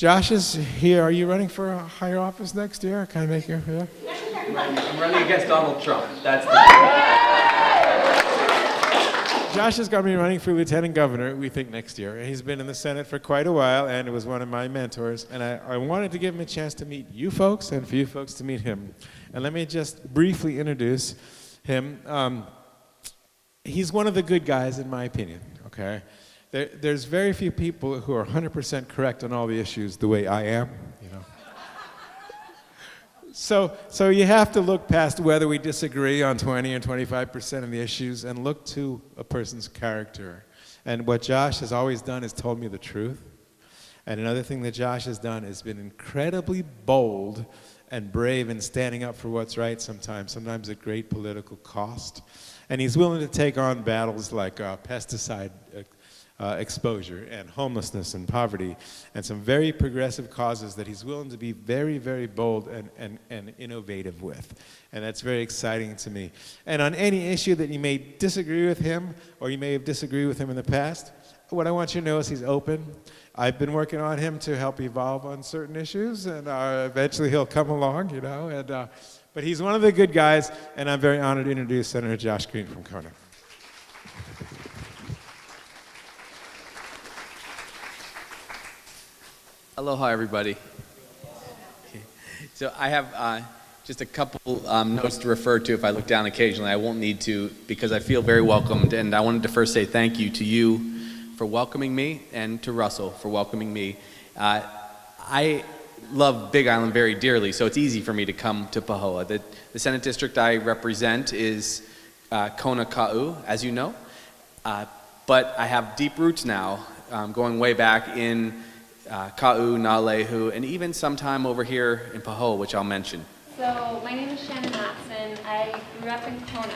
Josh is here. Are you running for a higher office next year? Can I make you? Yeah. I'm running against Donald Trump. That's the Josh is going to be running for lieutenant governor, we think, next year. He's been in the Senate for quite a while, and it was one of my mentors. And I wanted to give him a chance to meet you folks and for you folks to meet him. And let me just briefly introduce him. He's one of the good guys, in my opinion, okay? There's very few people who are 100% correct on all the issues the way I am, you know. So you have to look past whether we disagree on 20 or 25% of the issues and look to a person's character. And what Josh has always done is told me the truth. And another thing that Josh has done is been incredibly bold and brave in standing up for what's right sometimes at great political cost. And he's willing to take on battles like pesticide exposure and homelessness and poverty and some very progressive causes that he's willing to be very, very bold and innovative with. And that's very exciting to me. And on any issue that you may disagree with him or you may have disagreed with him in the past, what I want you to know is he's open. I've been working on him to help evolve on certain issues, and eventually he'll come along, you know. But he's one of the good guys, and I'm very honored to introduce Senator Josh Green from Kona. Aloha, everybody. So I have just a couple notes to refer to if I look down occasionally. I won't need to because I feel very welcomed, and I wanted to first say thank you to you for welcoming me and to Russell for welcoming me. I love Big Island very dearly, so it's easy for me to come to Pahoa. The Senate district I represent is Kona Ka'u, as you know, but I have deep roots now, going way back in Ka'u, Na'alehu, and even sometime over here in Pahoa, which I'll mention. So my name is Shannon Matson. I grew up in Kona.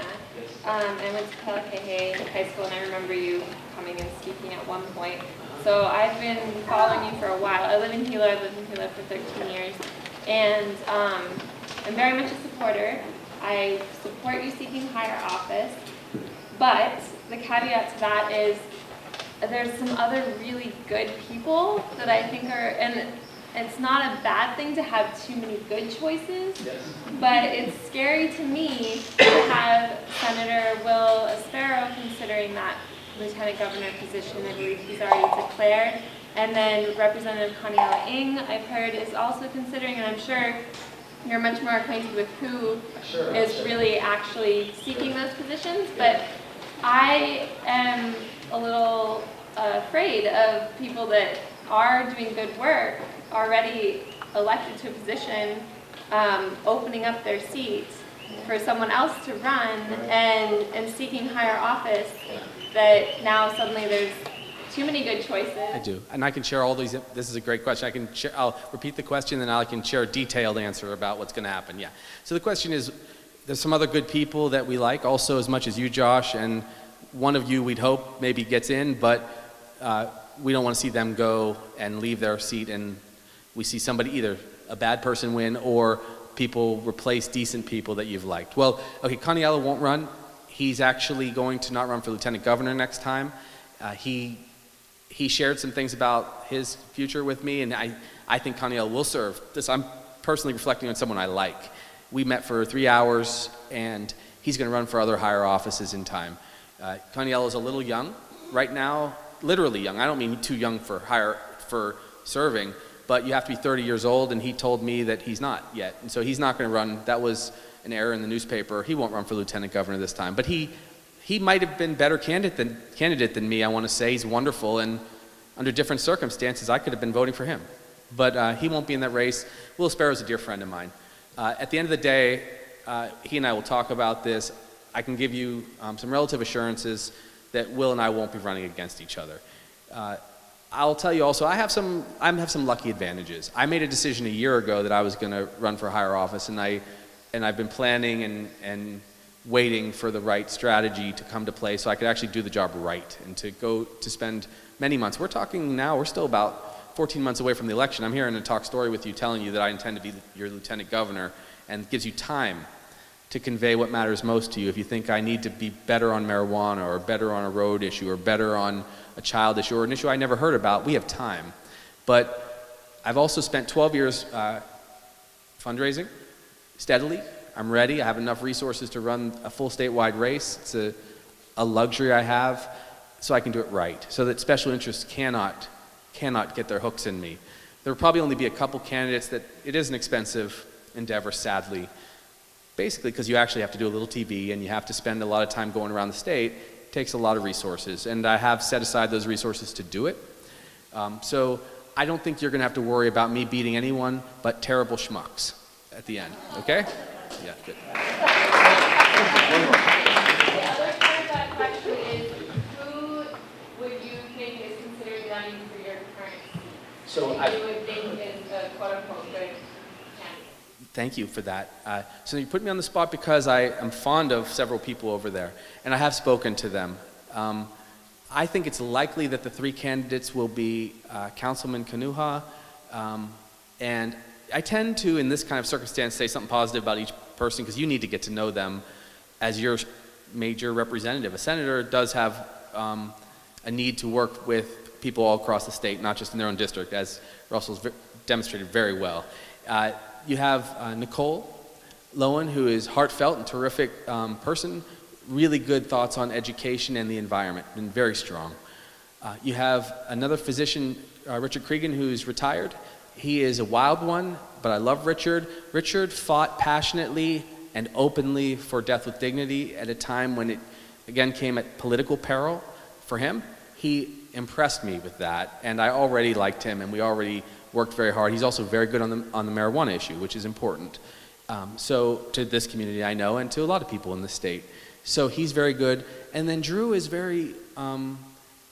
I went to Kalakehe High School, and I remember you coming and speaking at one point. So I've been following you for a while. I live in Hilo. I've lived in Hilo for 13 years. And I'm very much a supporter. I support you seeking higher office. But the caveat to that is there's some other really good people that I think are, and it's not a bad thing to have too many good choices, but it's scary to me to have Senator Will Espero considering that lieutenant governor position. I believe he's already declared. And then Representative Kaniela Ng, I've heard, is also considering, and I'm sure you're much more acquainted with who is really actually seeking those positions, but I am a little afraid of people that are doing good work, already elected to a position, opening up their seats for someone else to run and seeking higher office, that now suddenly there's too many good choices. I do, and I can share all these. This is a great question. I'll repeat the question, and I can share a detailed answer about what's going to happen. Yeah. So the question is, there's some other good people that we like, also as much as you, Josh, and one of you we'd hope maybe gets in, but we don't want to see them go and leave their seat, and we see somebody, either a bad person win or people replace decent people that you've liked. Well, okay, Kaniela won't run. He's actually going to not run for lieutenant governor next time. He shared some things about his future with me, and I think Kaniela will serve. I'm personally reflecting on someone I like. We met for 3 hours, and he's going to run for other higher offices in time. Kaniela is a little young right now, literally young. I don't mean too young for serving, but you have to be 30 years old, and he told me that he's not yet, and so he's not going to run. That was an error in the newspaper. He won't run for lieutenant governor this time, but he might have been better candidate than me. I want to say he's wonderful, and under different circumstances, I could have been voting for him, but he won't be in that race. Will Espero is a dear friend of mine. At the end of the day, he and I will talk about this. I can give you some relative assurances that Will and I won't be running against each other. I'll tell you also, I have some lucky advantages. I made a decision a year ago that I was going to run for higher office, and I've been planning and waiting for the right strategy to come to play so I could actually do the job right and to spend many months. We're still about 14 months away from the election. I'm here in a talk story with you telling you that I intend to be your lieutenant governor, and it gives you time to convey what matters most to you. If you think I need to be better on marijuana or better on a road issue or better on a child issue or an issue I never heard about, we have time. But I've also spent 12 years fundraising steadily. I'm ready. I have enough resources to run a full statewide race. It's a luxury I have, so I can do it right, so that special interests cannot get their hooks in me. There will probably only be a couple candidates that it is an expensive endeavor, sadly, basically because you actually have to do a little TV and you have to spend a lot of time going around the state. It takes a lot of resources, and I have set aside those resources to do it. So I don't think you're going to have to worry about me beating anyone but terrible schmucks at the end, okay? Yeah, good. The other part of that question is, who would you think is considered running for your current seat? So that you would think is a quote-unquote good candidate? Thank you for that. So you put me on the spot because I am fond of several people over there, and I have spoken to them. I think it's likely that the three candidates will be Councilman Kanuha, and I tend to, in this kind of circumstance, say something positive about each person because you need to get to know them as your major representative. A senator does have a need to work with people all across the state, not just in their own district, as Russell's demonstrated very well. You have Nicole Lowen, who is heartfelt and terrific person, really good thoughts on education and the environment, and very strong. You have another physician, Richard Cregan, who's retired. He is a wild one, but I love Richard. Richard fought passionately and openly for death with dignity at a time when it, again, came at political peril for him. He impressed me with that, and I already liked him, and we already worked very hard. He's also very good on the marijuana issue, which is important. So to this community I know, and to a lot of people in the state. So he's very good. And then Drew is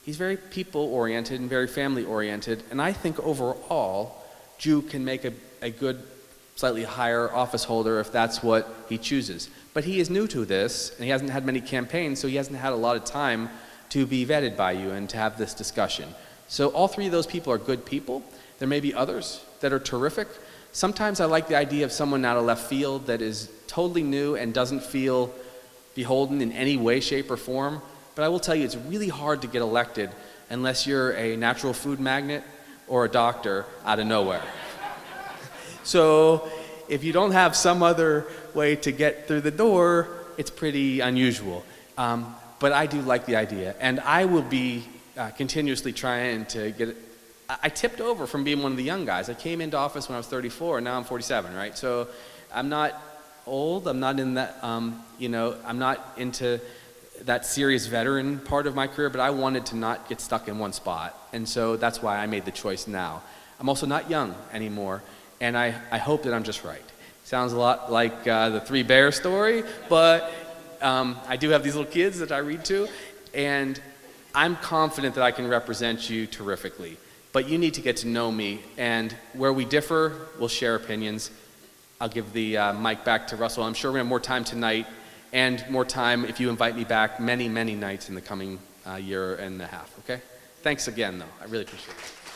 he's very people-oriented and very family-oriented, and I think overall, Drew can make a good, slightly higher office holder if that's what he chooses. But he is new to this, and he hasn't had many campaigns, so he hasn't had a lot of time to be vetted by you and to have this discussion. So all three of those people are good people. There may be others that are terrific. Sometimes I like the idea of someone out of left field that is totally new and doesn't feel beholden in any way, shape, or form. But I will tell you, it's really hard to get elected unless you're a natural food magnate or a doctor out of nowhere. So if you don't have some other way to get through the door, it's pretty unusual. But I do like the idea, and I will be continuously trying to get it. I tipped over from being one of the young guys. I came into office when I was 34, and now I'm 47, right? So I'm not old. I'm not in that, I'm not into that serious veteran part of my career, but I wanted to not get stuck in one spot. And so that's why I made the choice now. I'm also not young anymore, and I hope that I'm just right. Sounds a lot like the Three Bears story, but I do have these little kids that I read to, and I'm confident that I can represent you terrifically. But you need to get to know me, and where we differ, we'll share opinions. I'll give the mic back to Russell. I'm sure we're going to have more time tonight, and more time if you invite me back many, many nights in the coming year and a half, okay? Thanks again, though. I really appreciate it.